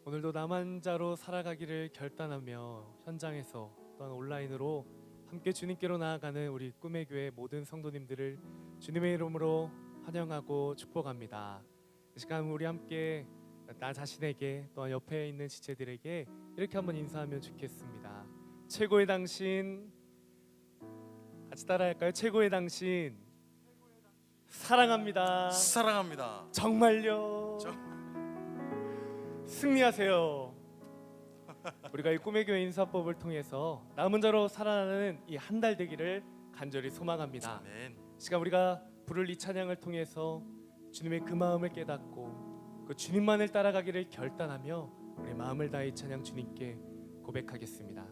오늘도 남한 자로 살아가기를 결단하며 현장에서 또한 온라인으로 함께 주님께로 나아가는 우리 꿈의 교회 모든 성도님들을 주님의 이름으로 환영하고 축복합니다. 이 시간 우리 함께 나 자신에게 또한 옆에 있는 지체들에게 이렇게 한번 인사하면 좋겠습니다. 최고의 당신, 같이 따라할까요? 최고의 당신 사랑합니다. 사랑합니다. 정말요. 승리하세요. 우리가 이 꿈의 교회 인사법을 통해서 남은 자로 살아나는 이 한 달 되기를 간절히 소망합니다. 아멘. 시간 우리가 부를 이 찬양을 통해서 주님의 그 마음을 깨닫고 그 주님만을 따라가기를 결단하며 우리 마음을 다해 이 찬양 주님께 고백하겠습니다.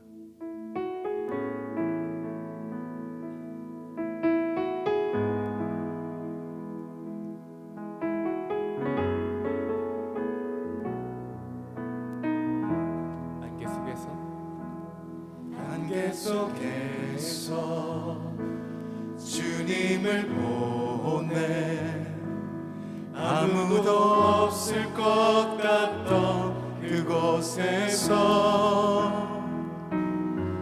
안개 속에서 주님을 보내 아무도 없을 것 같던 그곳에서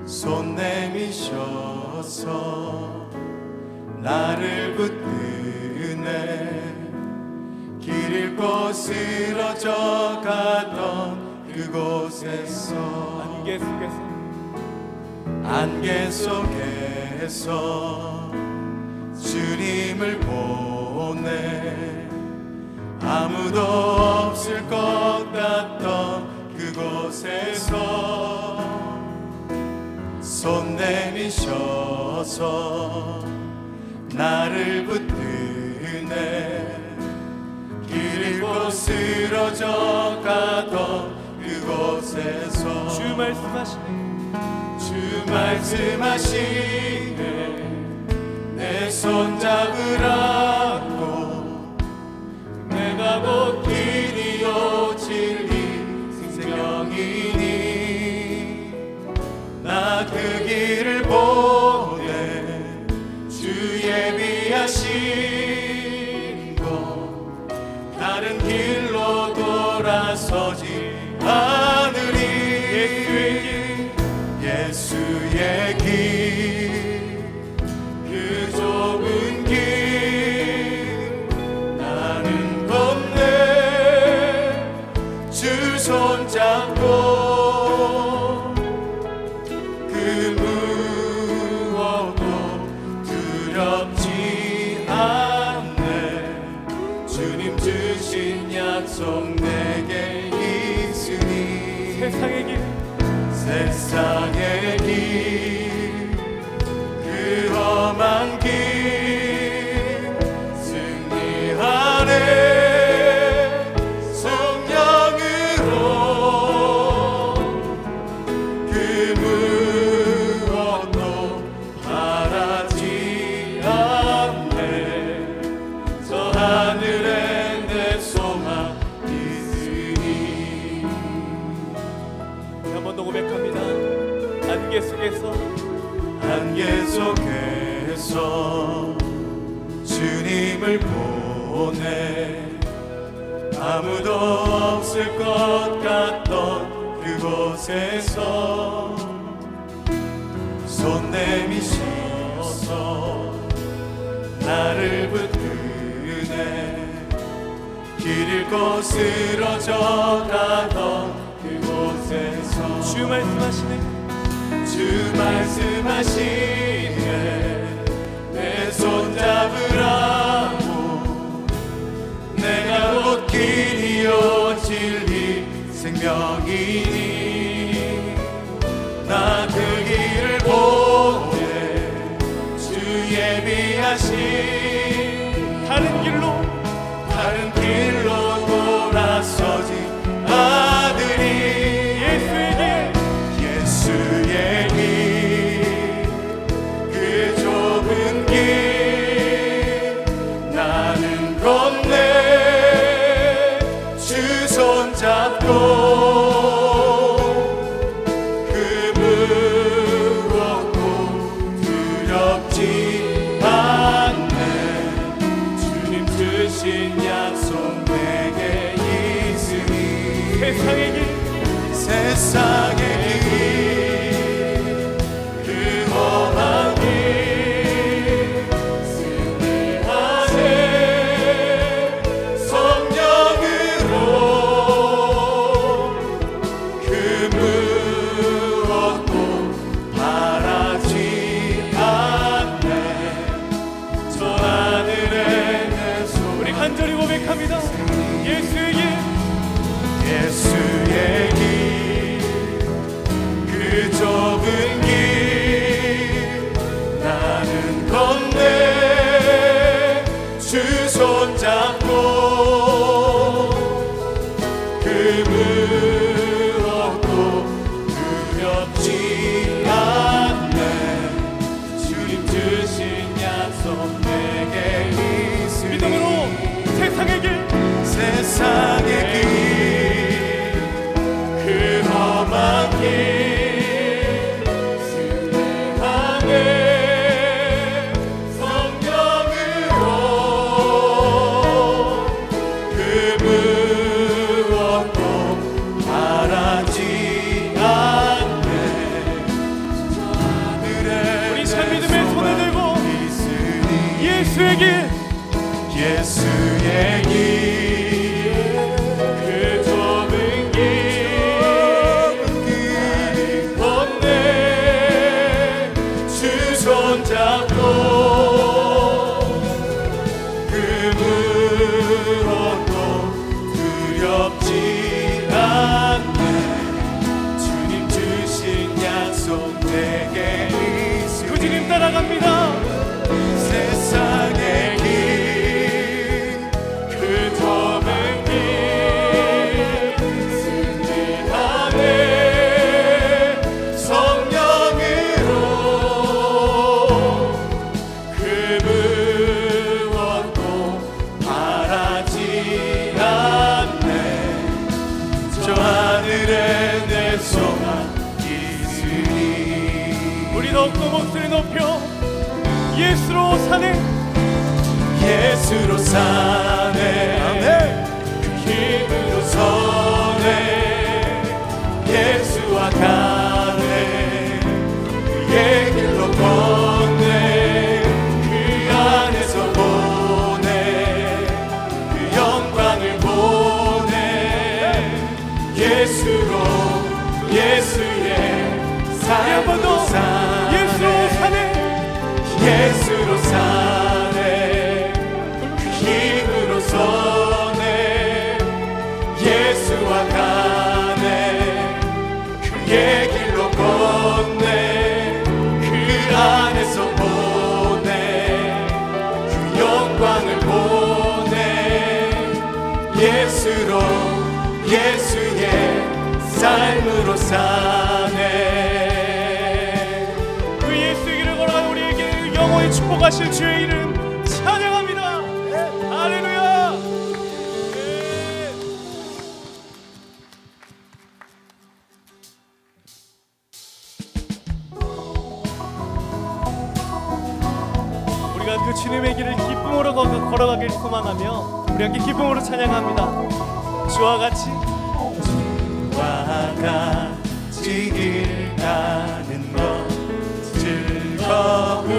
손 내미셔서 나를 붙드네 길 잃고 쓰러져 가던 그곳에서 안개 속에서 주님을 보내 아무도 없을 것 같던 그곳에서 손 내미셔서 나를 붙드네 길 잃고 쓰러져 가던 그곳에서 주 말씀하시네 내 손 잡으라고 내가 곧 길이요 진리 생명이니 나 그 길을 보내 주 예비하신 곳 다른 길로 돌아서지 않으리 예수의 길, 그 좁은 길 나는 건네 주 손잡고 그 무엇도 두렵지 않네 주님 주신 약속 내게 있으니 세상의 길, 그 험한 길 승리하네 성령으로 그 무엇도 바라지 않네 저 하늘에 내 소망 있으니 한 번 더 고백합니다. 안개 속에서 주님을 보내 아무도 없을 것 같던 그곳에서 손 내미셔서 나를 붙드네 길 잃고 쓰러져 가던 그곳에서 주 말씀하시네 내 손 잡으라고 내가 곧 길이요 진리 생명이니 나 그 길을 보내 주 예비하신 다른 길로 돌아서지 않으리 예수의 길, 그 좁은 길 나는 건네 주 손잡고 그 무엇도 두렵지 않네 주님 주신 약속 내게 있으니 세상의 길 세상의 길, 그 험한 길 승리하네. 성령으로 그 무엇도 바라지 않네. 저 하늘에 내 손 우리 간절히 고백합니다. 예수의 길, 예수의 길, 그 좁은 길 나는 건네 주 손잡고 그 무엇도 두렵지 않네. 주님 주신 약속 내게 있으니 믿음으로 세상의 길, 세상의 길, 그 험한 길 승리하네. 성령으로 그 무엇도 바라지 않네. 저 하늘에 우리 참 믿음의 손을 들고 있으니 예수의 길, 예수의 길, 그 좁은 길 건네 주 손잡고 그 무엇도 두렵지 않네. 주님 주신 약속 내게 있으니 그 주님 따라갑니다. 세상의 길, 그 좁은 길 승리하네. 성령으로 그 무엇도 바라지 않네. 저 하늘에 내 소망 있으니 우리 더욱더 목소리 높여 예수로 사네, 예수로 사네. 그 힘으로 서네. 예수와 가네. 그의 길로 걷네. 그 안에서 보네. 그 영광을 보네. 예수로 예수의 삶으로 사네. 예수로 사네, 예수로 사네. 그 힘으로 서네. 예수와 가네. 그의 길로 걷네. 그 안에서 보네. 그 영광을 보네. 예수로 예수의 삶으로 사네. 그 예수의 길을 걸어가는 우리에게 영원히 축복하실 주의 이름 찬양합니다. 할렐루야. 우리가 그 주님의 길을 기쁨으로 걸어가길 소망하며 우리 함께 기쁨으로 찬양합니다. 주와 같이 와 같이 길 가는 것 즐거운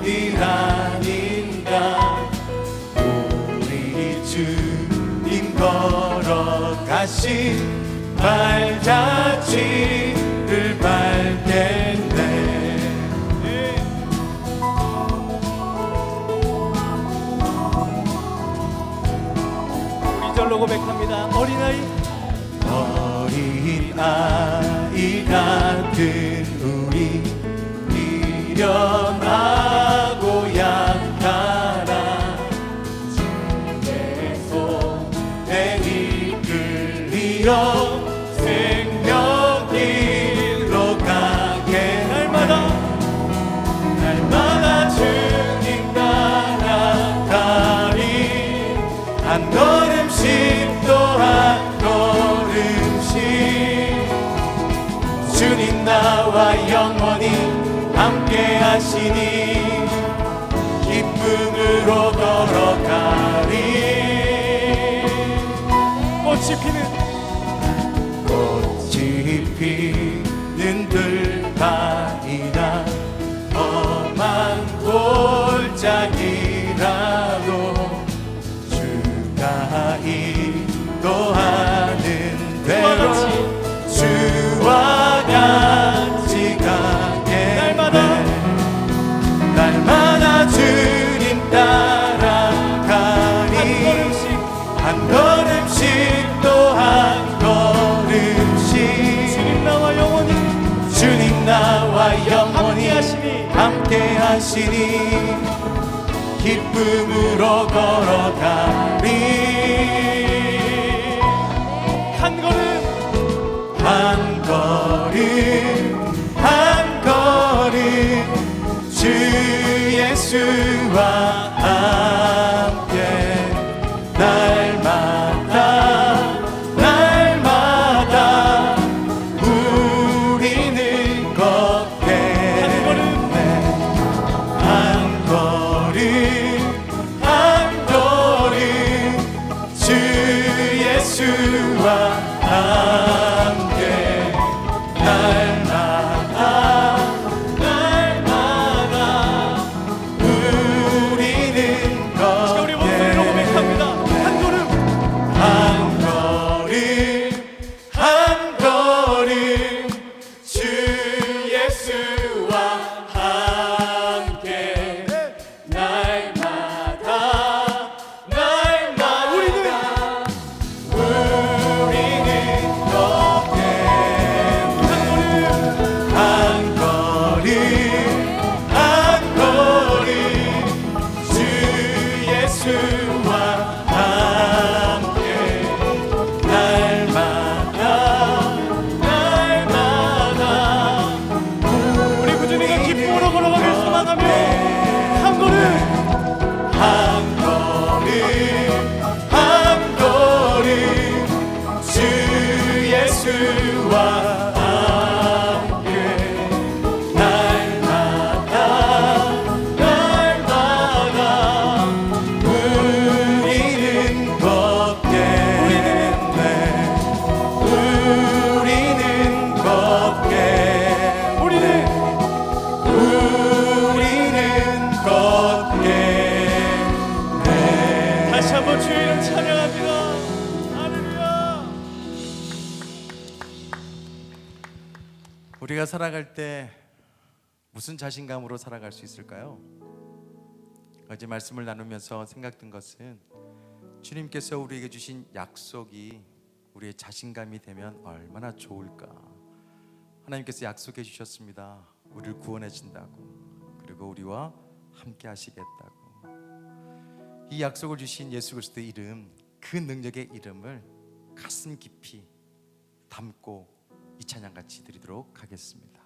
일 아닌가. 우리 주님 걸어가신 발자취를 밟겠네. 우리 절로 고백합니다. 어린아이, 어린아이 같은 우리 미련하고 약하나 주의 손에 이끌리어 생명 길로 가게. 날마다 주님 따라가리. 한 걸음씩 또 한 걸음씩 주님 나와 영원히 함께 하시니 기쁨으로 걸어가리. 꽃이 내가 인도하는 대로 주와 같이 가게 날마다 주님 따라가니 한 걸음씩 또 한 걸음씩 주님 나와 영원히 함께 하시니 기쁨으로 걸어가리 한 걸음 한 걸음 주 예수와 함께 날마다 우리는 걷겠네 한 걸음 주 예수와 함께 날마다 우리는 걷겠네 한 걸음 주 예수와 함께 날마다 우리는 걷게 한 걸음 주 예수와 함께 날마다 우리 구준이가 기쁨으로 걸어가길 소망하며 한 걸음 한 걸음 주 예수와 함께 날마다 우리는 걷겠네 우리는 걷겠네 다시 한번 주의 이름 찬양합니다. 할렐루야. 우리가 살아갈 때 무슨 자신감으로 살아갈 수 있을까요? 어제 말씀을 나누면서 생각든 것은 주님께서 우리에게 주신 약속이 우리의 자신감이 되면 얼마나 좋을까. 하나님께서 약속해 주셨습니다. 우리를 구원해 준다고, 그리고 우리와 함께 하시겠다고. 이 약속을 주신 예수 그리스도의 이름, 그 능력의 이름을 가슴 깊이 담고 이 찬양 같이 드리도록 하겠습니다.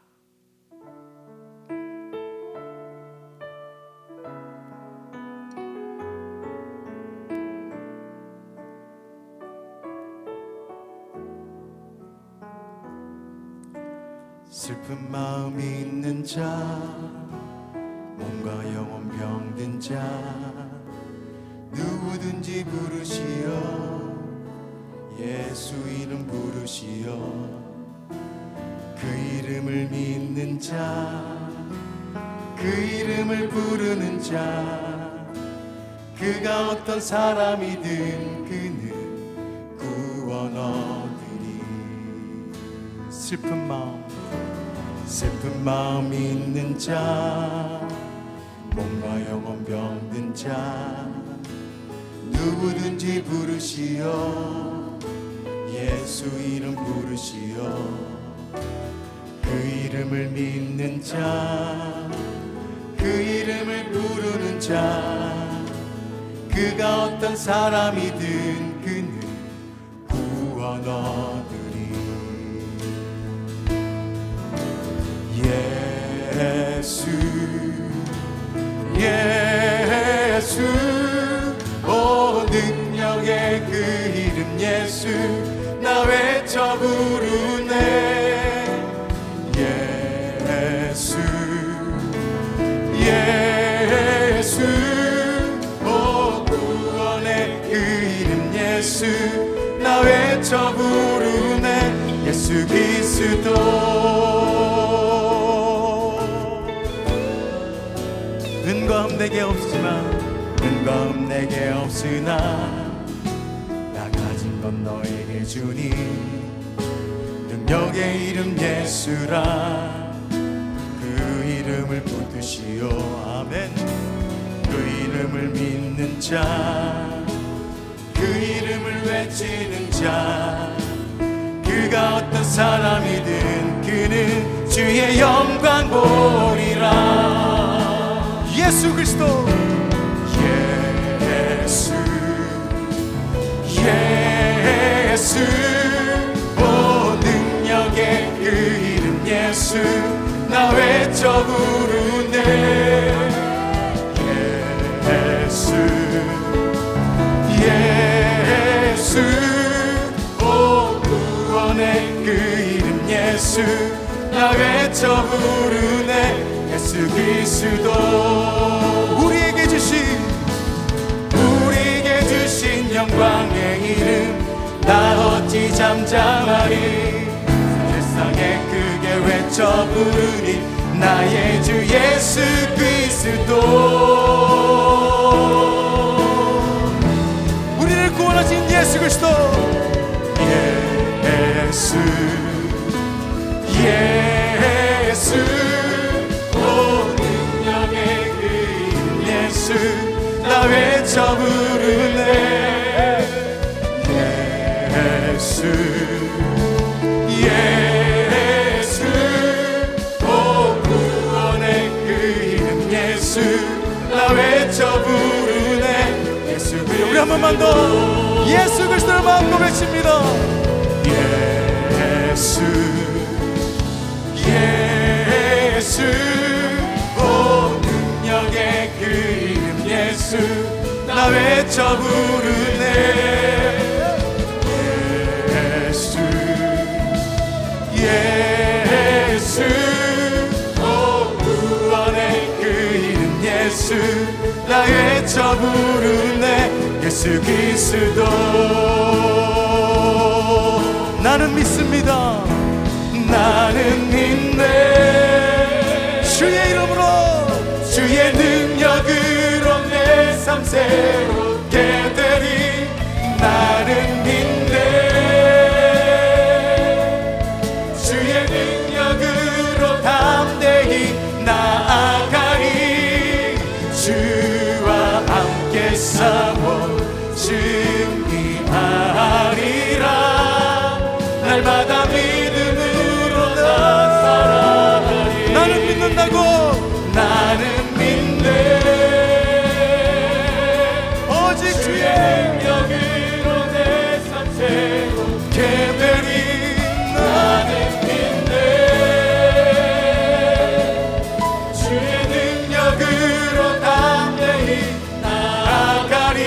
슬픈 마음 있는 자, 몸과 영혼 병든 자, 누구든지 부르시어 예수 이름 부르시어 그 이름을 믿는 자, 그 이름을 부르는 자, 그가 어떤 사람이든 그는 구원 얻으리. 슬픈 마음 있는 자, 몸과 영혼 병든 자, 누구든지 부르시어 예수 이름 부르시어 그 이름을 믿는 자, 그 이름을 부르는 자, 그가 어떤 사람이든 그는 구원 얻으리. 예수 오 능력의 그 이름 예수 나 외쳐 부르네. 예수 오 구원의 그 이름 예수 나 외쳐 부르네. 예수 그리스도 은검 내게 없지만 은검 내게 없으나 주님 능력의 이름 예수라 그 이름을 붙드시오 아멘 그 이름을 믿는 자 그 이름을 외치는 자 그가 어떤 사람이든 그는 주의 영광 보리라 예수 그리스도 예수 예수 오 능력의 그 이름 예수 나 외쳐 부르네 예수 예수 오 구원의 그 이름 예수 나 외쳐 부르네 예수 그리스도 우리에게 주신 영광의 이름 나 어찌 잠잠하리 세상에 크게 외쳐 부르니 나의 주 예수 그리스도 우리를 구원하신 예수 그리스도 예수 예수 오 능력의 그 이름 예수 나 외쳐 부르네 예수 예수 오 구원의 그 이름 예수 나 외쳐 부르네 예수 그리스도 우리 한 번만 더 예수 그리스도를 마음으로 외칩니다 예수 예수 오 능력의 그 이름 예수 나 외쳐 부르네 예수 예수 오 구원의 그 이름 예수 나 외쳐 부르네 예수 그리스도 나는 믿습니다 나는 믿네 주의 이름으로 주의 능력으로 내 삶 새롭게 되리 나는 믿네 주의 능력으로 담대히 나아가리 주와 함께 싸워 승리하리라 날마다 믿음으로 나 살아가리 나는 믿는다고 나는 믿네 오직 주의 능력으로 내 삶 새롭게 되리 나는 믿네 주의 능력으로 담대히 나아가리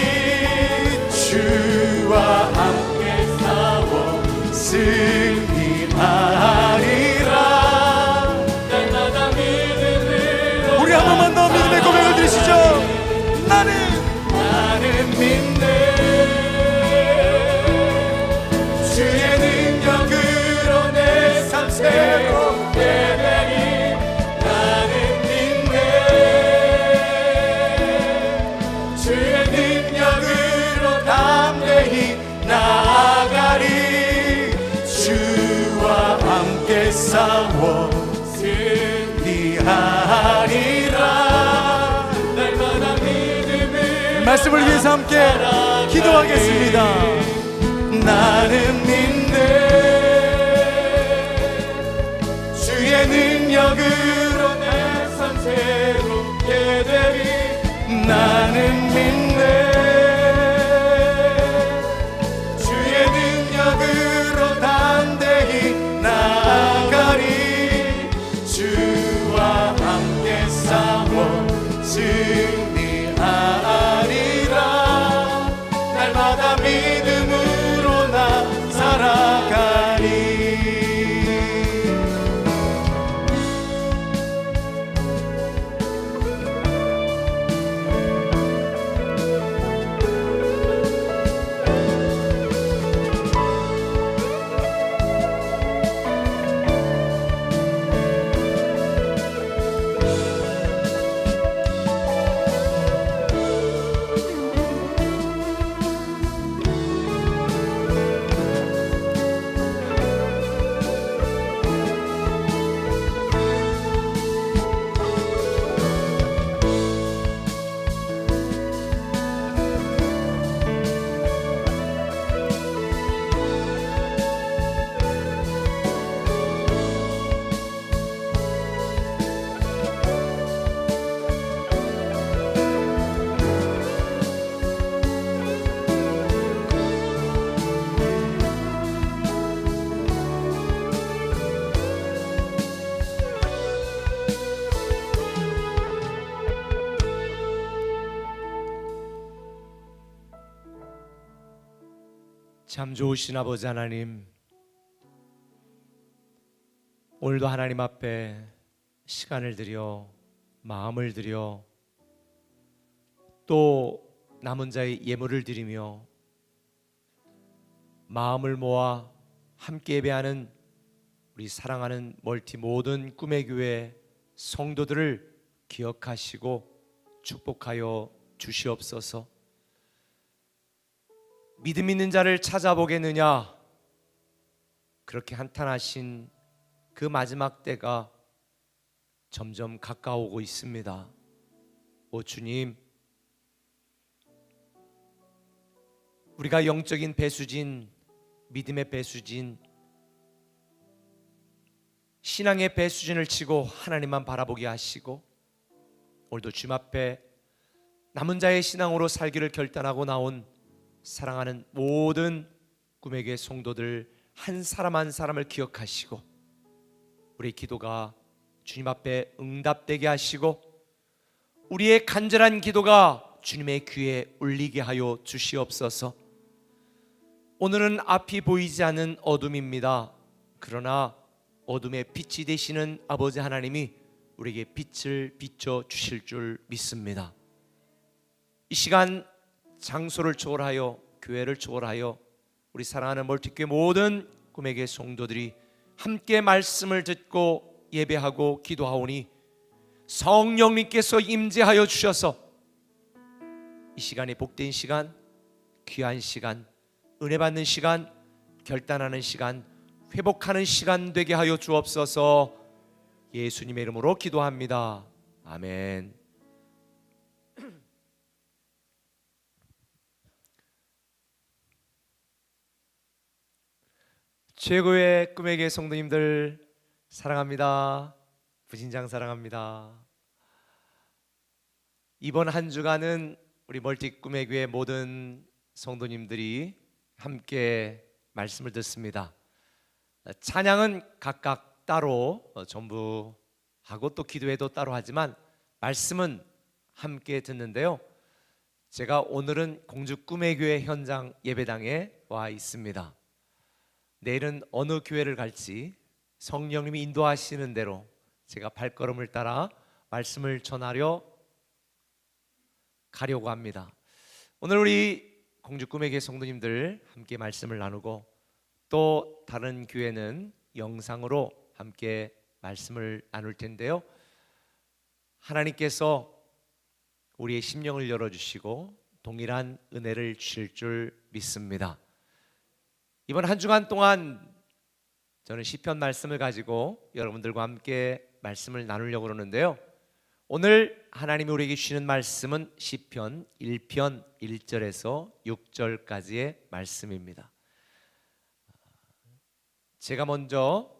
주와 함께 싸워 승리하리라 날마다 믿음으로 우리 한 번만 더 믿음의 고백을 드리시죠 나는 믿네 주의 능력으로 내 삶 새롭게 되리 나는 믿네 주의 능력으로 담대히 나아가리 주와 함께 싸워 승리하리라 날마다 믿음을 말씀을 위해서 함께 기도하겠습니다 나는 믿네 주의 능력으로 내 삶 새롭게 되리 나는 믿네 주의 능력으로 담대히 나아가리 주와 함께 싸워 승리하리라 날마다 믿음으로 나 살아가리 참 좋으신 아버지 하나님, 오늘도 하나님 앞에 시간을 들여 마음을 들여 또 남은 자의 예물을 드리며 마음을 모아 함께 예배하는 우리 사랑하는 멀티 모든 꿈의 교회 성도들을 기억하시고 축복하여 주시옵소서. 믿음 있는 자를 찾아보겠느냐, 그렇게 한탄하신 그 마지막 때가 점점 가까워오고 있습니다. 오 주님, 우리가 영적인 배수진, 믿음의 배수진, 신앙의 배수진을 치고 하나님만 바라보게 하시고, 오늘도 주님 앞에 남은 자의 신앙으로 살기를 결단하고 나온 사랑하는 모든 꿈의 교회 성도들 한 사람 한 사람을 기억하시고 우리 기도가 주님 앞에 응답되게 하시고 우리의 간절한 기도가 주님의 귀에 울리게 하여 주시옵소서. 오늘은 앞이 보이지 않는 어둠입니다. 그러나 어둠의 빛이 되시는 아버지 하나님이 우리에게 빛을 비춰 주실 줄 믿습니다. 이 시간 장소를 초월하여 교회를 초월하여 우리 사랑하는 멀티교회 모든 꿈의 교회 성도들이 함께 말씀을 듣고 예배하고 기도하오니 성령님께서 임재하여 주셔서 이 시간이 복된 시간, 귀한 시간, 은혜 받는 시간, 결단하는 시간, 회복하는 시간 되게 하여 주옵소서. 예수님의 이름으로 기도합니다. 아멘. 최고의 꿈의 교회 성도님들 사랑합니다. 부진장 사랑합니다. 이번 한 주간은 우리 멀티 꿈의 교회 모든 성도님들이 함께 말씀을 듣습니다. 찬양은 각각 따로 전부 하고 또 기도회도 따로 하지만 말씀은 함께 듣는데요. 제가 오늘은 공주 꿈의 교회 현장 예배당에 와 있습니다. 내일은 어느 교회를 갈지 성령님이 인도하시는 대로 제가 발걸음을 따라 말씀을 전하려 가려고 합니다. 오늘 우리 공주 꿈의 교회 성도님들 함께 말씀을 나누고 또 다른 교회는 영상으로 함께 말씀을 나눌 텐데요. 하나님께서 우리의 심령을 열어주시고 동일한 은혜를 주실 줄 믿습니다. 이번 한 주간 동안 저는 시편 말씀을 가지고 여러분들과 함께 말씀을 나누려고 그러는데요. 오늘 하나님이 우리에게 주시는 말씀은 시편 1편 1절에서 6절까지의 말씀입니다. 제가 먼저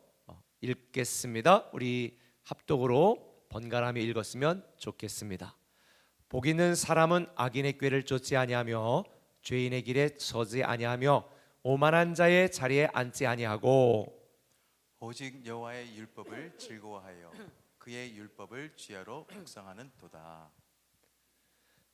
읽겠습니다. 우리 합독으로 번갈아가며 읽었으면 좋겠습니다. 복 있는 사람은 악인의 꾀를 쫓지 아니하며 죄인의 길에 서지 아니하며 오만한 자의 자리에 앉지 아니하고 오직 여호와의 율법을 즐거워하여 그의 율법을 주야로 묵상하는 도다.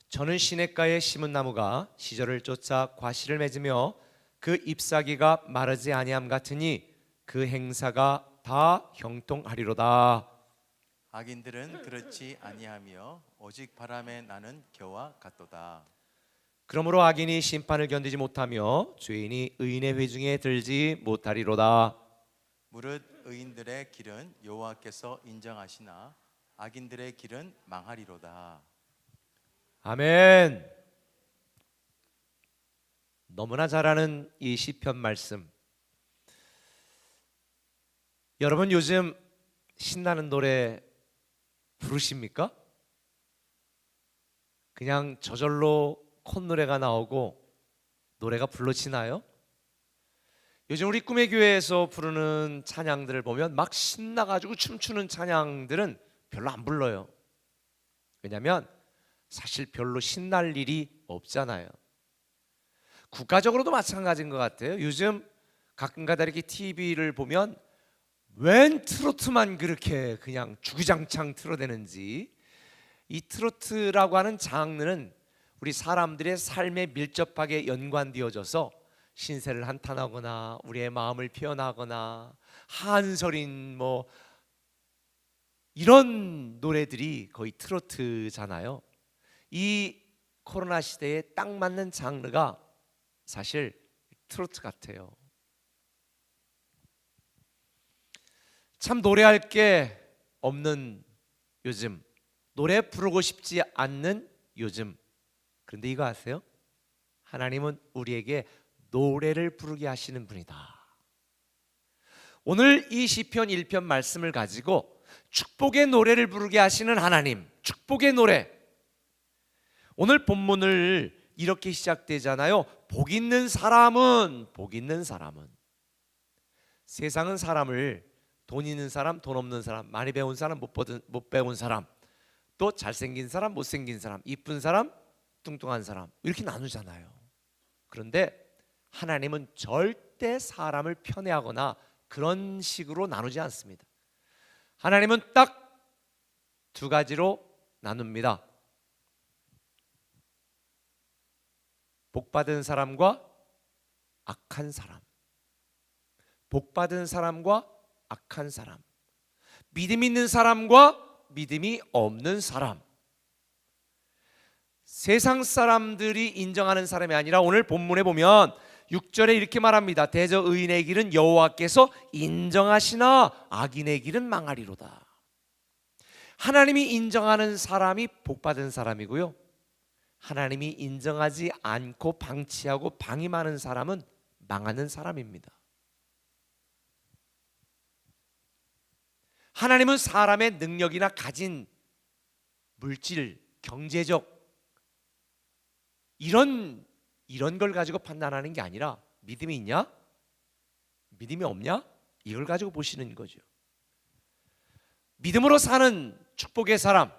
저는 시냇가에 심은 나무가 시절을 쫓아 과실을 맺으며 그 잎사귀가 마르지 아니함 같으니 그 행사가 다 형통하리로다. 악인들은 그렇지 아니하며 오직 바람에 나는 겨와 같도다. 그러므로 악인이 심판을 견디지 못하며 죄인이 의인의 회중에 들지 못하리로다. 무릇 의인들의 길은 여호와께서 인정하시나 악인들의 길은 망하리로다. 아멘. 너무나 잘 아는 이 시편 말씀. 여러분 요즘 신나는 노래 부르십니까? 그냥 저절로 콧노래가 나오고 노래가 불러지나요? 요즘 우리 꿈의 교회에서 부르는 찬양들을 보면 막 신나가지고 춤추는 찬양들은 별로 안 불러요. 왜냐하면 사실 별로 신날 일이 없잖아요. 국가적으로도 마찬가지인 것 같아요. 요즘 가끔가다 이렇게 TV를 보면 웬 트로트만 그렇게 그냥 주구장창 틀어대는지. 이 트로트라고 하는 장르는 우리 사람들의 삶에 밀접하게 연관되어져서 신세를 한탄하거나 우리의 마음을 표현하거나 한서린 뭐 이런 노래들이 거의 트로트잖아요. 이 코로나 시대에 딱 맞는 장르가 사실 트로트 같아요. 참 노래할 게 없는 요즘, 노래 부르고 싶지 않는 요즘. 그런데 이거 아세요? 하나님은 우리에게 노래를 부르게 하시는 분이다. 오늘 이 시편 1편 말씀을 가지고 축복의 노래를 부르게 하시는 하나님, 축복의 노래. 오늘 본문을 이렇게 시작되잖아요. 복 있는 사람은, 복 있는 사람은. 세상은 사람을 돈 있는 사람, 돈 없는 사람, 많이 배운 사람, 못 배운 사람, 또 잘생긴 사람, 못생긴 사람, 이쁜 사람, 뚱뚱한 사람 이렇게 나누잖아요. 그런데 하나님은 절대 사람을 편애하거나 그런 식으로 나누지 않습니다. 하나님은 딱 두 가지로 나눕니다. 복받은 사람과 악한 사람, 복받은 사람과 악한 사람, 믿음 있는 사람과 믿음이 없는 사람. 세상 사람들이 인정하는 사람이 아니라 오늘 본문에 보면 6절에 이렇게 말합니다. 대저 의인의 길은 여호와께서 인정하시나 악인의 길은 망하리로다. 하나님이 인정하는 사람이 복받은 사람이고요, 하나님이 인정하지 않고 방치하고 방임하는 사람은 망하는 사람입니다. 하나님은 사람의 능력이나 가진 물질, 경제적 이런 걸 가지고 판단하는 게 아니라 믿음이 있냐? 믿음이 없냐? 이걸 가지고 보시는 거죠. 믿음으로 사는 축복의 사람,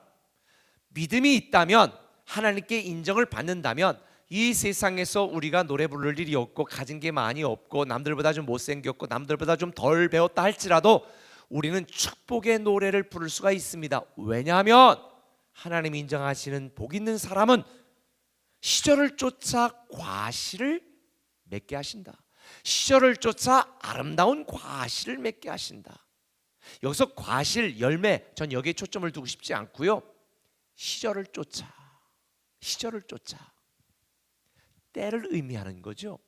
믿음이 있다면, 하나님께 인정을 받는다면 이 세상에서 우리가 노래 부를 일이 없고 가진 게 많이 없고 남들보다 좀 못생겼고 남들보다 좀 덜 배웠다 할지라도 우리는 축복의 노래를 부를 수가 있습니다. 왜냐하면 하나님이 인정하시는 복 있는 사람은 시절을 쫓아 과실을 맺게 하신다. 시절을 쫓아 아름다운 과실을 맺게 하신다. 여기서 과실, 열매, 전 여기에 초점을 두고 싶지 않고요, 시절을 쫓아, 시절을 쫓아, 때를 의미하는 거죠.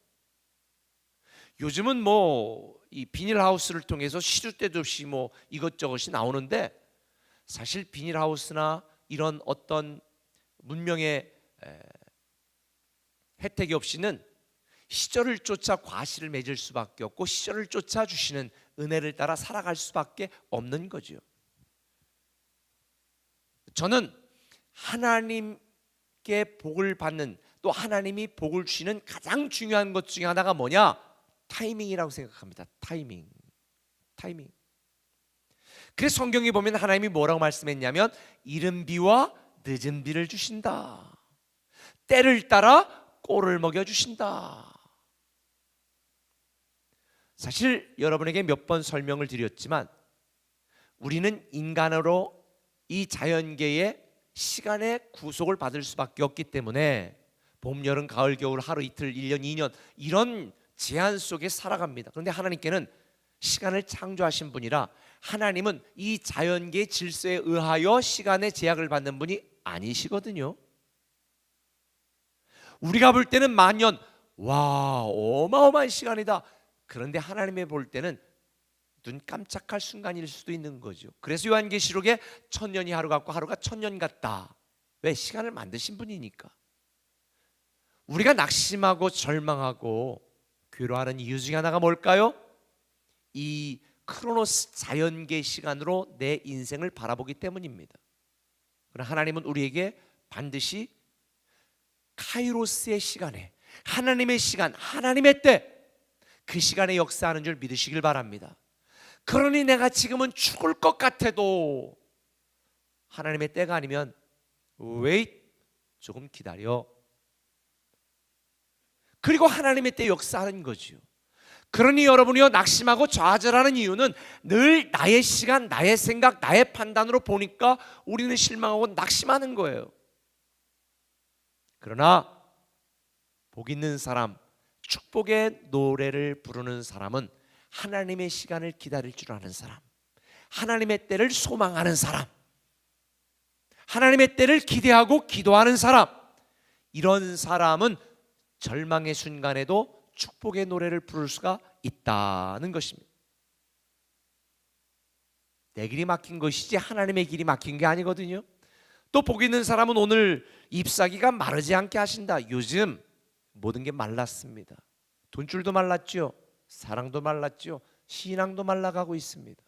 요즘은 뭐 이 비닐하우스를 통해서 시도 때도 없이 뭐 이것저것이 나오는데, 사실 비닐하우스나 이런 어떤 문명의 혜택이 없이는 시절을 쫓아 과실을 맺을 수밖에 없고 시절을 쫓아 주시는 은혜를 따라 살아갈 수밖에 없는 거죠. 저는 하나님께 복을 받는, 또 하나님이 복을 주시는 가장 중요한 것 중에 하나가 뭐냐? 타이밍이라고 생각합니다. 타이밍. 그래서 성경에 보면 하나님이 뭐라고 말씀했냐면 이른 비와 늦은 비를 주신다. 때를 따라 꼴을 먹여주신다. 사실 여러분에게 몇 번 설명을 드렸지만 우리는 인간으로 이 자연계의 시간의 구속을 받을 수밖에 없기 때문에 봄, 여름, 가을, 겨울, 하루, 이틀, 1년, 2년 이런 제한 속에 살아갑니다. 그런데 하나님께는 시간을 창조하신 분이라 하나님은 이 자연계의 질서에 의하여 시간의 제약을 받는 분이 아니시거든요. 우리가 볼 때는 만년, 와, 어마어마한 시간이다. 그런데 하나님이 볼 때는 눈 깜짝할 순간일 수도 있는 거죠. 그래서 요한계시록에 1000년이 하루 같고 하루가 1000년 같다. 왜? 시간을 만드신 분이니까. 우리가 낙심하고 절망하고 괴로워하는 이유 중에 하나가 뭘까요? 이 크로노스 자연계 시간으로 내 인생을 바라보기 때문입니다. 그러나 하나님은 우리에게 반드시 카이로스의 시간에, 하나님의 시간, 하나님의 때, 그 시간에 역사하는 줄 믿으시길 바랍니다. 그러니 내가 지금은 죽을 것 같아도 하나님의 때가 아니면 wait, 조금 기다려. 그리고 하나님의 때 역사하는 거죠. 그러니 여러분이요, 낙심하고 좌절하는 이유는 늘 나의 시간, 나의 생각, 나의 판단으로 보니까 우리는 실망하고 낙심하는 거예요. 그러나 복 있는 사람, 축복의 노래를 부르는 사람은 하나님의 시간을 기다릴 줄 아는 사람, 하나님의 때를 소망하는 사람, 하나님의 때를 기대하고 기도하는 사람, 이런 사람은 절망의 순간에도 축복의 노래를 부를 수가 있다는 것입니다. 내 길이 막힌 것이지 하나님의 길이 막힌 게 아니거든요. 또 복 있는 사람은 오늘 잎사귀가 마르지 않게 하신다. 요즘 모든 게 말랐습니다. 돈줄도 말랐죠, 사랑도 말랐죠, 신앙도 말라가고 있습니다.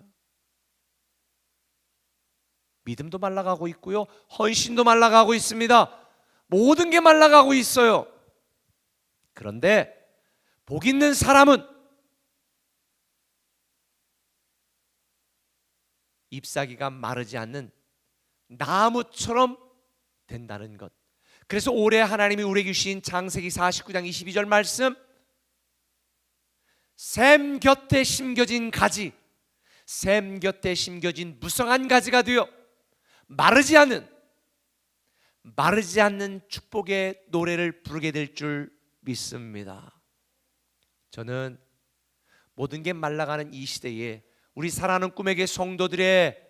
믿음도 말라가고 있고요, 헌신도 말라가고 있습니다. 모든 게 말라가고 있어요. 그런데 복 있는 사람은 잎사귀가 마르지 않는 나무처럼 된다는 것. 그래서 올해 하나님이 우리에게 주신 창세기 49장 22절 말씀, 샘 곁에 심겨진 가지, 샘 곁에 심겨진 무성한 가지가 되어 마르지 않는 축복의 노래를 부르게 될 줄 믿습니다. 저는 모든 게 말라가는 이 시대에 우리 사랑하는 꿈에게 성도들의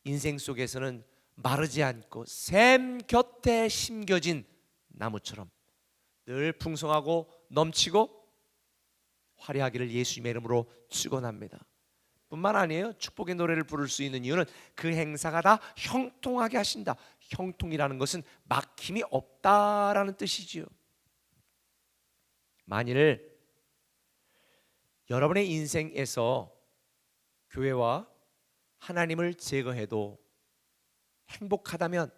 인생 속에서는 마르지 않고 샘 곁에 심겨진 나무처럼 늘 풍성하고 넘치고 화려하기를 예수님의 이름으로 축원합니다. 뿐만 아니에요, 축복의 노래를 부를 수 있는 이유는 그 행사가 다 형통하게 하신다. 형통이라는 것은 막힘이 없다라는 뜻이지요. 만일 여러분의 인생에서 교회와 하나님을 제거해도 행복하다면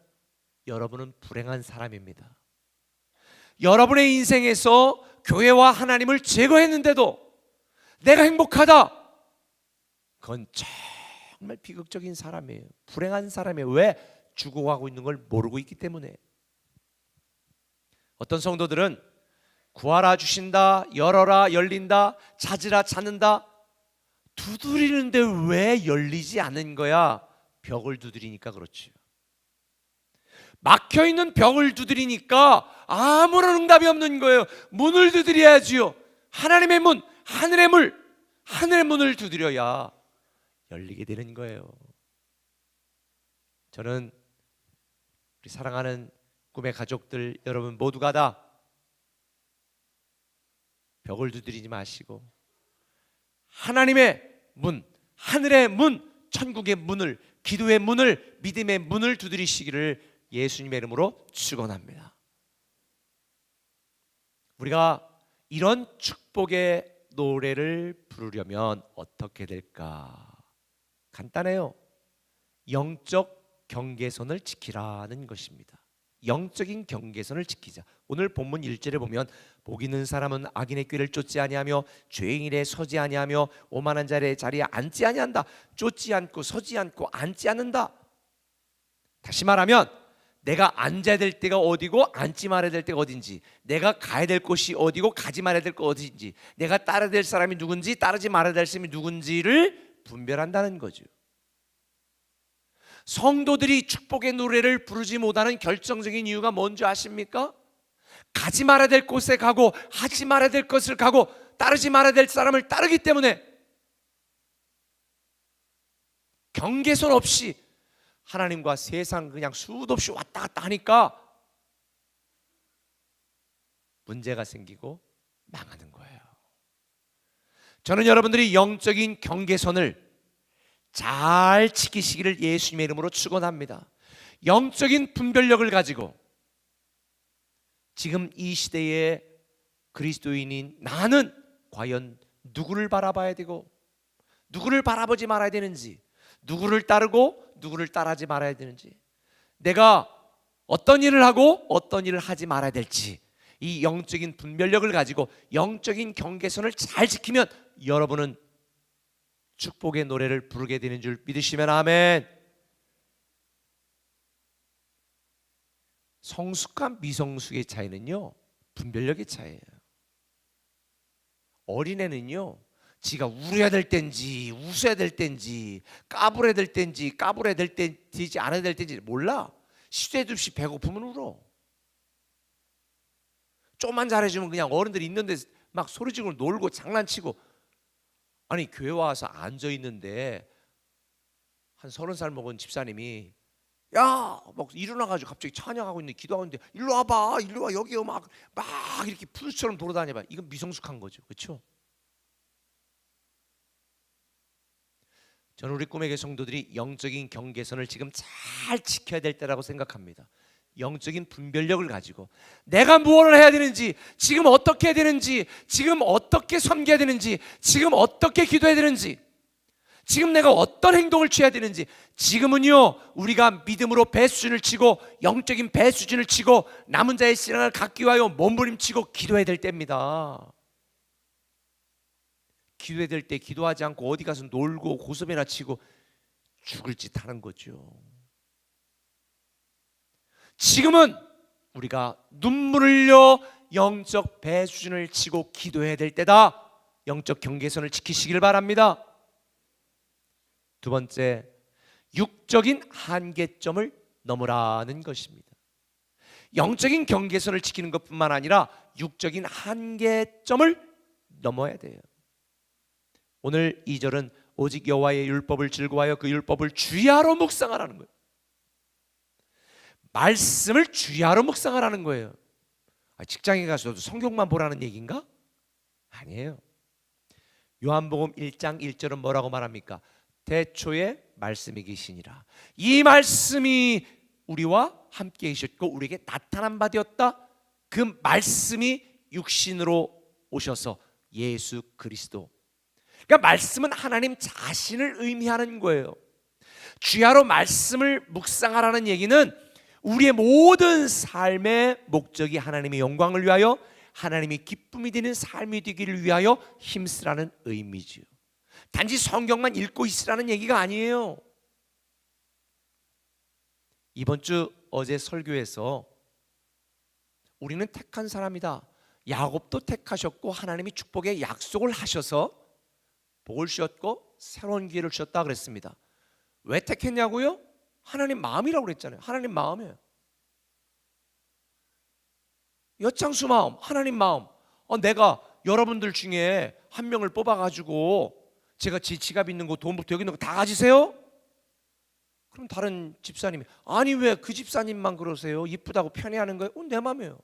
여러분은 불행한 사람입니다. 여러분의 인생에서 교회와 하나님을 제거했는데도 내가 행복하다, 그건 정말 비극적인 사람이에요. 불행한 사람이에요. 왜? 죽어가고 있는 걸 모르고 있기 때문에. 어떤 성도들은 구하라 주신다, 열어라 열린다, 찾으라 찾는다, 두드리는데 왜 열리지 않는 거야? 벽을 두드리니까 그렇지. 막혀있는 벽을 두드리니까 아무런 응답이 없는 거예요. 문을 두드려야지요. 하나님의 문, 하늘의 문을 두드려야 열리게 되는 거예요. 저는 우리 사랑하는 꿈의 가족들 여러분 모두가 다 벽을 두드리지 마시고 하나님의 문, 하늘의 문, 천국의 문을, 기도의 문을, 믿음의 문을 두드리시기를 예수님의 이름으로 축원합니다. 우리가 이런 축복의 노래를 부르려면 어떻게 될까? 간단해요. 영적 경계선을 지키라는 것입니다. 영적인 경계선을 지키자. 오늘 본문 1절에 보면 복 있는 사람은 악인의 꾀를 쫓지 아니하며 죄인 일에 서지 아니하며 오만한 자의 자리에 앉지 아니한다. 쫓지 않고 서지 않고 앉지 않는다. 다시 말하면 내가 앉아야 될 때가 어디고 앉지 말아야 될 때가 어딘지, 내가 가야 될 곳이 어디고 가지 말아야 될 곳 어딘지, 내가 따라야 될 사람이 누군지 따르지 말아야 될 사람이 누군지를 분별한다는 거죠. 성도들이 축복의 노래를 부르지 못하는 결정적인 이유가 뭔지 아십니까? 가지 말아야 될 곳에 가고 하지 말아야 될 것을 가고 따르지 말아야 될 사람을 따르기 때문에 경계선 없이 하나님과 세상 그냥 수도 없이 왔다 갔다 하니까 문제가 생기고 망하는 거예요. 저는 여러분들이 영적인 경계선을 잘 지키시기를 예수님의 이름으로 축원합니다. 영적인 분별력을 가지고 지금 이 시대의 그리스도인인 나는 과연 누구를 바라봐야 되고 누구를 바라보지 말아야 되는지, 누구를 따르고 누구를 따르지 말아야 되는지, 내가 어떤 일을 하고 어떤 일을 하지 말아야 될지, 이 영적인 분별력을 가지고 영적인 경계선을 잘 지키면 여러분은 축복의 노래를 부르게 되는 줄 믿으시면 아멘. 성숙과 미성숙의 차이는요, 분별력의 차이예요. 어린애는요, 지가 울어야 될 땐지 웃어야 될 땐지 까불어야 될 땐지 까불어야 될 땐지 안 해야 될 땐지 몰라. 시대도 없이 배고프면 울어. 좀만 잘해주면 그냥 어른들이 있는데 막 소리 지르고 놀고 장난치고. 아니 교회 와서 앉아 있는데 한 30살 먹은 집사님이 막 일어나가지고 갑자기 찬양하고 있는데 기도하고 있는데 일로 와봐, 일로 와, 여기 막 이렇게 푸드처럼 돌아다녀봐. 이건 미성숙한 거죠, 그렇죠? 저는 우리 꿈의 교회 성도들이 영적인 경계선을 지금 잘 지켜야 될 때라고 생각합니다. 영적인 분별력을 가지고 내가 무엇을 해야 되는지, 지금 어떻게 해야 되는지, 지금 어떻게 섬겨야 되는지, 지금 어떻게 기도해야 되는지, 지금 내가 어떤 행동을 취해야 되는지. 지금은요 우리가 믿음으로 배수진을 치고 영적인 배수진을 치고 남은 자의 신앙을 갖기 위하여 몸부림치고 기도해야 될 때입니다. 기도해야 될 때 기도하지 않고 어디 가서 놀고 고소배나 치고 죽을 짓 하는 거죠. 지금은 우리가 눈물을 흘려 영적 배수진을 치고 기도해야 될 때다. 영적 경계선을 지키시길 바랍니다. 두 번째, 육적인 한계점을 넘으라는 것입니다. 영적인 경계선을 지키는 것뿐만 아니라 육적인 한계점을 넘어야 돼요. 오늘 2절은 오직 여호와의 율법을 즐거워하여 그 율법을 주야로 묵상하라는 거예요. 말씀을 주야로 묵상하라는 거예요. 직장에 가서도 성경만 보라는 얘기인가? 아니에요. 요한복음 1장 1절은 뭐라고 말합니까? 대초에 말씀이 계시니라. 이 말씀이 우리와 함께 계셨고 우리에게 나타난 바 되었다. 그 말씀이 육신으로 오셔서 예수 그리스도. 그러니까 말씀은 하나님 자신을 의미하는 거예요. 주야로 말씀을 묵상하라는 얘기는 우리의 모든 삶의 목적이 하나님의 영광을 위하여, 하나님이 기쁨이 되는 삶이 되기를 위하여 힘쓰라는 의미지요. 단지 성경만 읽고 있으라는 얘기가 아니에요. 이번 주 어제 설교에서 우리는 택한 사람이다. 야곱도 택하셨고 하나님이 축복의 약속을 하셔서 복을 주셨고 새로운 기회를 주셨다 그랬습니다. 왜 택했냐고요? 하나님 마음이라고 그랬잖아요. 하나님 마음이에요. 여창수 마음, 하나님 마음. 내가 여러분들 중에 한 명을 뽑아가지고 제가 제 지갑 있는 거, 돈부터 여기 있는 거 다 가지세요? 그럼 다른 집사님이 아니 왜 그 집사님만 그러세요? 이쁘다고 편애하는 거예요? 내 마음이에요.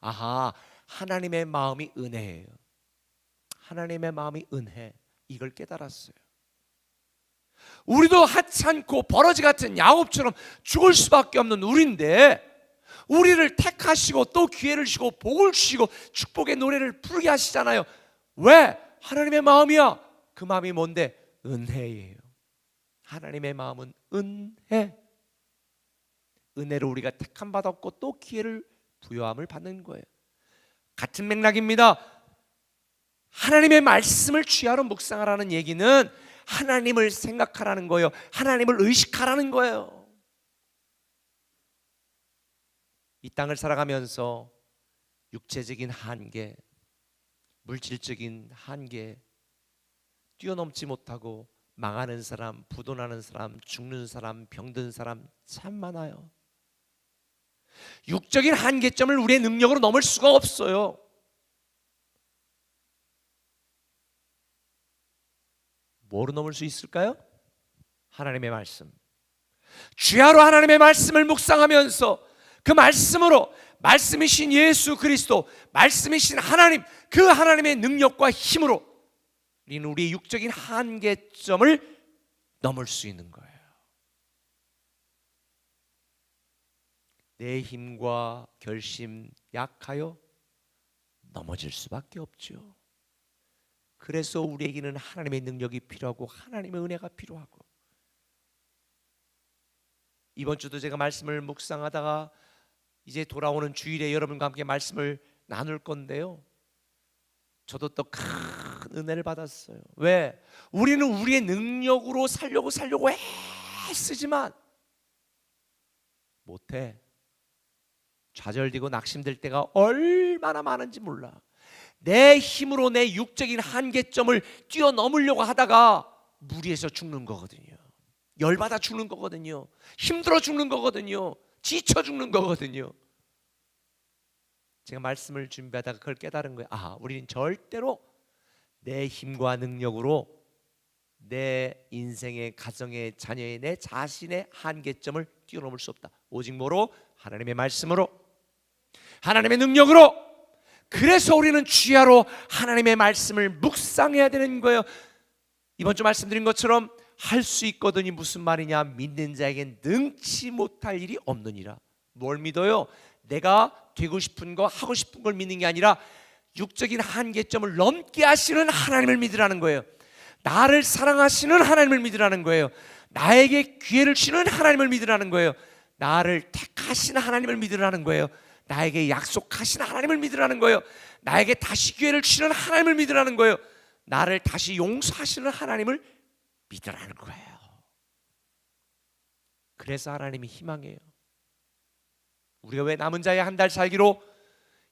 아하, 하나님의 마음이 은혜예요. 하나님의 마음이 은혜. 이걸 깨달았어요. 우리도 하찮고 버러지 같은 야곱처럼 죽을 수밖에 없는 우리인데 우리를 택하시고 또 기회를 주시고 복을 주시고 축복의 노래를 부르게 하시잖아요. 왜? 하나님의 마음이야. 그 마음이 뭔데? 은혜예요. 하나님의 마음은 은혜. 은혜로 우리가 택함 받았고 또 기회를 부여함을 받는 거예요. 같은 맥락입니다. 하나님의 말씀을 주야로 묵상하라는 얘기는 하나님을 생각하라는 거예요. 하나님을 의식하라는 거예요. 이 땅을 살아가면서 육체적인 한계, 물질적인 한계 뛰어넘지 못하고 망하는 사람, 부도나는 사람, 죽는 사람, 병든 사람 참 많아요. 육적인 한계점을 우리의 능력으로 넘을 수가 없어요. 뭐로 넘을 수 있을까요? 하나님의 말씀. 주야로 하나님의 말씀을 묵상하면서 그 말씀으로, 말씀이신 예수 그리스도, 말씀이신 하나님, 그 하나님의 능력과 힘으로 우리는 우리의 육적인 한계점을 넘을 수 있는 거예요. 내 힘과 결심 약하여 넘어질 수밖에 없죠. 그래서 우리에게는 하나님의 능력이 필요하고 하나님의 은혜가 필요하고, 이번 주도 제가 말씀을 묵상하다가 이제 돌아오는 주일에 여러분과 함께 말씀을 나눌 건데요, 저도 또 큰 은혜를 받았어요. 왜? 우리는 우리의 능력으로 살려고 애쓰지만 못해. 좌절되고 낙심될 때가 얼마나 많은지 몰라. 내 힘으로 내 육적인 한계점을 뛰어넘으려고 하다가 무리해서 죽는 거거든요. 열받아 죽는 거거든요. 힘들어 죽는 거거든요. 지쳐 죽는 거거든요. 제가 말씀을 준비하다가 그걸 깨달은 거예요. 아, 우리는 절대로 내 힘과 능력으로 내 인생의, 가정의, 자녀의, 내 자신의 한계점을 뛰어넘을 수 없다. 오직 뭐로? 하나님의 말씀으로, 하나님의 능력으로. 그래서 우리는 주야로 하나님의 말씀을 묵상해야 되는 거예요. 이번 주 말씀드린 것처럼 할 수 있거든이 무슨 말이냐? 믿는 자에겐 능치 못할 일이 없느니라. 뭘 믿어요? 내가 되고 싶은 거, 하고 싶은 걸 믿는 게 아니라 육적인 한계점을 넘게 하시는 하나님을 믿으라는 거예요. 나를 사랑하시는 하나님을 믿으라는 거예요. 나에게 기회를 주시는 하나님을 믿으라는 거예요. 나를 택하시는 하나님을 믿으라는 거예요. 나에게 약속하시는 하나님을 믿으라는 거예요. 나에게 다시 기회를 주시는 하나님을 믿으라는 거예요. 나를 다시 용서하시는 하나님을 믿으라는 거예요. 그래서 하나님이 희망이에요. 우리가 왜 남은 자의 한 달 살기로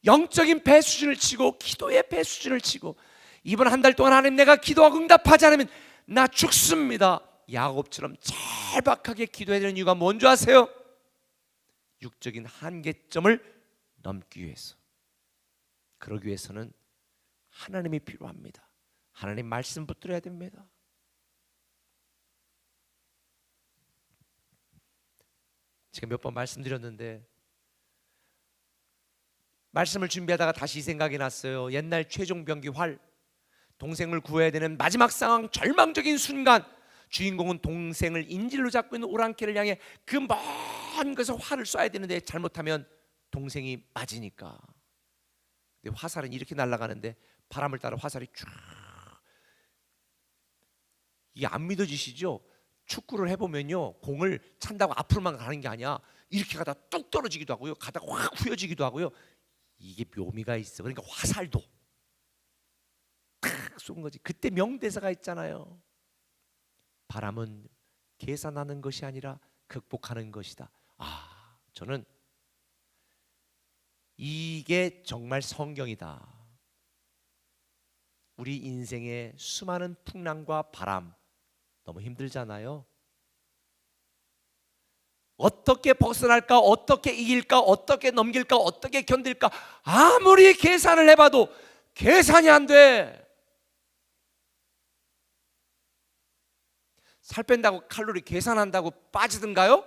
영적인 배수진을 치고 기도의 배수진을 치고 이번 한 달 동안 하나님 내가 기도하고 응답하지 않으면 나 죽습니다. 야곱처럼 절박하게 기도해야 되는 이유가 뭔지 아세요? 육적인 한계점을 넘기 위해서. 그러기 위해서는 하나님이 필요합니다. 하나님 말씀 붙들어야 됩니다. 제가 몇 번 말씀드렸는데 말씀을 준비하다가 다시 이 생각이 났어요. 옛날 최종병기 활, 동생을 구해야 되는 마지막 상황, 절망적인 순간 주인공은 동생을 인질로 잡고 있는 오랑캐를 향해 그 먼 곳에서 활을 쏴야 되는데 잘못하면 동생이 맞으니까. 근데 화살은 이렇게 날아가는데 바람을 따라 화살이 쭉. 이게 안 믿어지시죠? 축구를 해보면요, 공을 찬다고 앞으로만 가는 게 아니야. 이렇게 가다 뚝 떨어지기도 하고요, 가다 확 후여지기도 하고요. 이게 묘미가 있어. 그러니까 화살도 탁 쏜 거지. 그때 명대사가 있잖아요. 바람은 계산하는 것이 아니라 극복하는 것이다. 아, 저는 이게 정말 성경이다. 우리 인생의 수많은 풍랑과 바람 너무 힘들잖아요. 어떻게 벗어날까? 어떻게 이길까? 어떻게 넘길까? 어떻게 견딜까? 아무리 계산을 해봐도 계산이 안 돼. 살 뺀다고 칼로리 계산한다고 빠지던가요?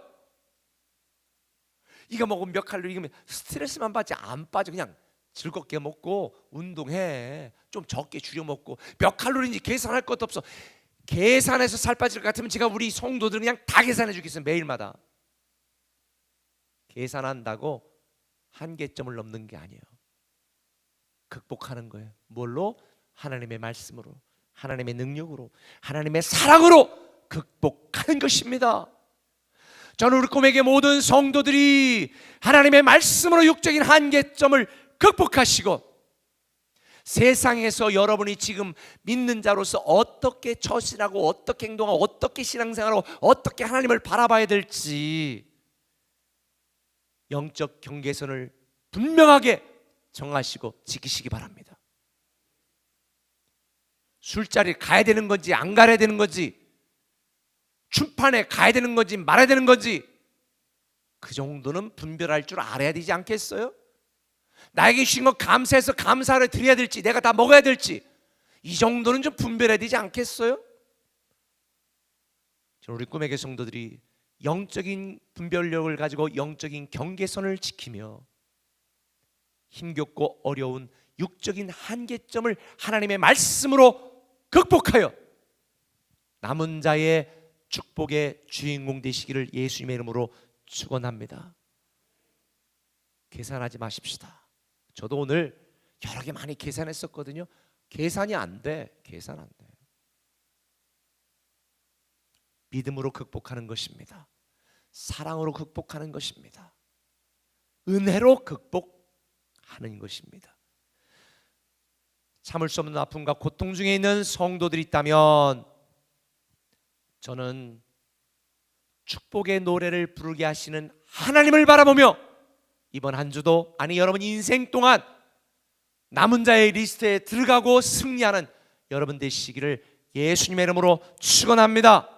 이거 먹으면 몇 칼로리, 이거면 스트레스만 받지 안 빠져. 그냥 즐겁게 먹고 운동해. 좀 적게 줄여 먹고 몇 칼로리인지 계산할 것도 없어. 계산해서 살 빠질 것 같으면 제가 우리 성도들은 그냥 다 계산해 주겠어요. 매일마다. 계산한다고 한계점을 넘는 게 아니에요. 극복하는 거예요. 뭘로? 하나님의 말씀으로, 하나님의 능력으로, 하나님의 사랑으로 극복하는 것입니다. 저는 우리 꿈에게 모든 성도들이 하나님의 말씀으로 육적인 한계점을 극복하시고 세상에서 여러분이 지금 믿는 자로서 어떻게 처신하고 어떻게 행동하고 어떻게 신앙생활하고 어떻게 하나님을 바라봐야 될지 영적 경계선을 분명하게 정하시고 지키시기 바랍니다. 술자리에 가야 되는 건지 안 가야 되는 건지, 춤판에 가야 되는 건지 말아야 되는 건지, 그 정도는 분별할 줄 알아야 되지 않겠어요? 나에게 주신 것 감사해서 감사를 드려야 될지, 내가 다 먹어야 될지, 이 정도는 좀 분별해야 되지 않겠어요? 저는 우리 꿈의 성도들이 영적인 분별력을 가지고 영적인 경계선을 지키며 힘겹고 어려운 육적인 한계점을 하나님의 말씀으로 극복하여 남은 자의 축복의 주인공 되시기를 예수님의 이름으로 축원합니다. 계산하지 마십시다. 저도 오늘 여러 개 많이 계산했었거든요. 계산이 안 돼. 계산 안 돼. 믿음으로 극복하는 것입니다. 사랑으로 극복하는 것입니다. 은혜로 극복하는 것입니다. 참을 수 없는 아픔과 고통 중에 있는 성도들이 있다면 저는 축복의 노래를 부르게 하시는 하나님을 바라보며 이번 한 주도, 아니 여러분 인생 동안 남은 자의 리스트에 들어가고 승리하는 여러분 되시기를 예수님의 이름으로 축원합니다.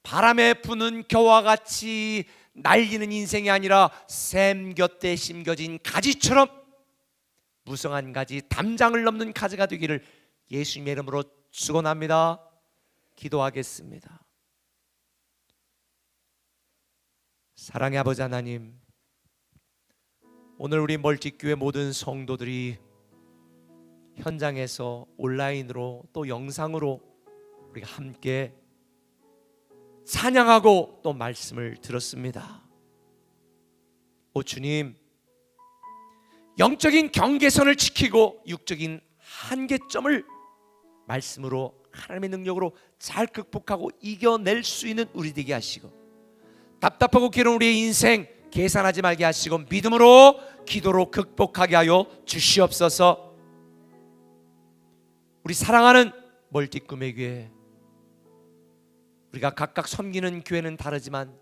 바람에 부는 겨와 같이 날리는 인생이 아니라 샘 곁에 심겨진 가지처럼 무성한 가지, 담장을 넘는 가지가 되기를 예수님의 이름으로 축원합니다. 기도하겠습니다. 사랑의 아버지 하나님, 오늘 우리 멀티교회 모든 성도들이 현장에서 온라인으로 또 영상으로 우리가 함께 찬양하고 또 말씀을 들었습니다. 오 주님, 영적인 경계선을 지키고 육적인 한계점을 말씀으로 하나님의 능력으로 잘 극복하고 이겨낼 수 있는 우리 되게 하시고, 답답하고 괴로운 우리의 인생 계산하지 말게 하시고 믿음으로 기도로 극복하게 하여 주시옵소서. 우리 사랑하는 멀티꿈의 교회, 우리가 각각 섬기는 교회는 다르지만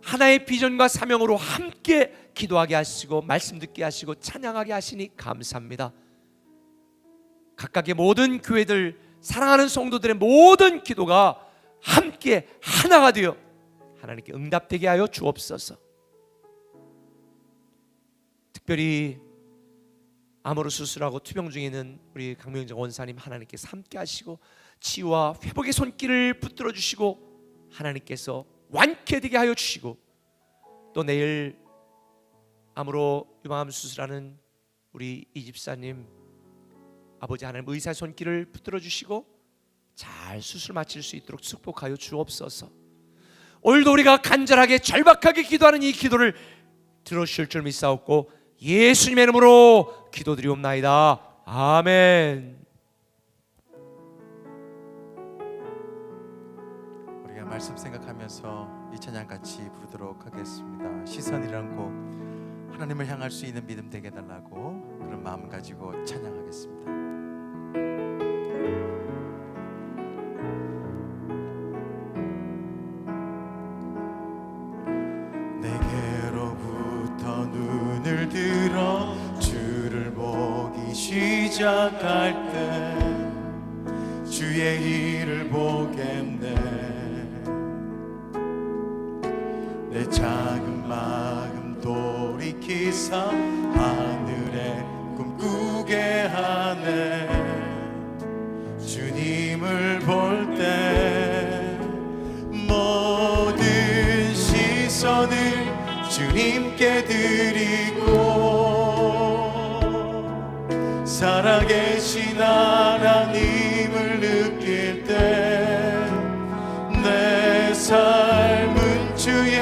하나의 비전과 사명으로 함께 기도하게 하시고 말씀 듣게 하시고 찬양하게 하시니 감사합니다. 각각의 모든 교회들, 사랑하는 성도들의 모든 기도가 함께 하나가 되어 하나님께 응답되게 하여 주옵소서. 특별히 암으로 수술하고 투병 중에 있는 우리 강명정 원사님 하나님께서 함께 하시고 치유와 회복의 손길을 붙들어 주시고 하나님께서 완쾌되게 하여 주시고, 또 내일 암으로 유방암 수술하는 우리 이 집사님 아버지 하나님 의사의 손길을 붙들어 주시고 잘 수술 마칠 수 있도록 축복하여 주옵소서. 오늘도 우리가 간절하게 절박하게 기도하는 이 기도를 들어주실 줄 믿사옵고 예수님의 이름으로 기도드리옵나이다. 아멘. 우리가 말씀 생각하면서 이 찬양 같이 부르도록 하겠습니다. 시선이란 곡, 하나님을 향할 수 있는 믿음 되게 해달라고 그런 마음 가지고 찬양하겠습니다. 내게로부터 눈을 들어 주를 보기 시작할 때 주의 일을 보겠네. 내 작은 마음 돌이키사 하늘에 꿈꾸게 하네. 주님을 볼 때 모든 시선을 주님께 드리고 살아계신 하나님을 느낄 때 내 삶은 주의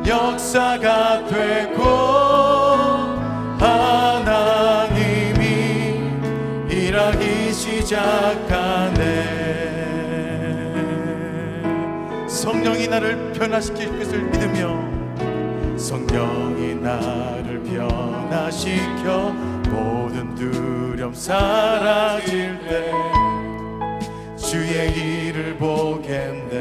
역사가 되고 하나님이 일하기 시작하네. 성령이 나를 변화시킬 것을 믿으며 성령이 나를 변화시켜 모든 두려움 사라질 때 주의 일을 보겠네.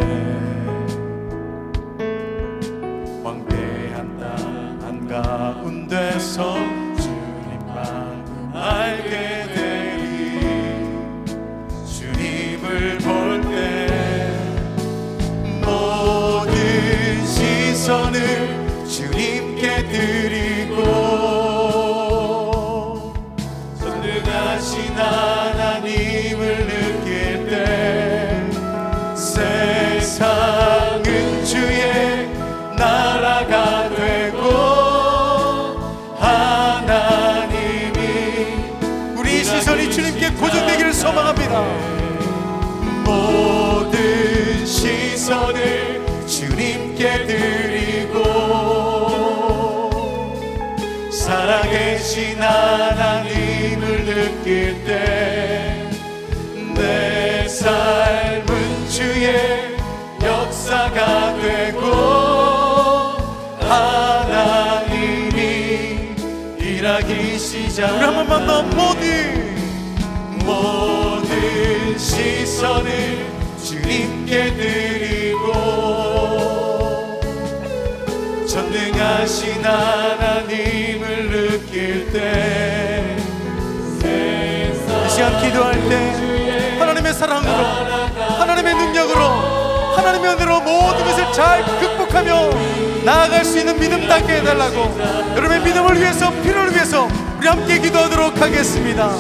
황폐한 땅 한가운데서 주님만 알게 되리. 주님을 볼 때 모든 시선을 주님께 드리고 전능하신 하나님을 느낄 때 세상은 주의 나라가 되고 하나님이 우리 시선이 주님께 고정되기를 소망합니다. 모든 시선을 주님께 드리고 살아계신 하나님을 느낄 때 내 삶은 주의 역사가 되고 하나님이 일하기 시작. 우리 한 번만 더 모든 시선을 주님께 드리고 전능하신 하나님을 느낄 때 이 시간 기도할 때 하나님의 사랑으로 하나님의 능력으로 하나님의 은혜로 모든 것을 잘 극복하며 나아갈 수 있는 믿음 닿게 해달라고, 여러분의 믿음을 위해서 필요를 위해서 우리 함께 기도하도록 하겠습니다.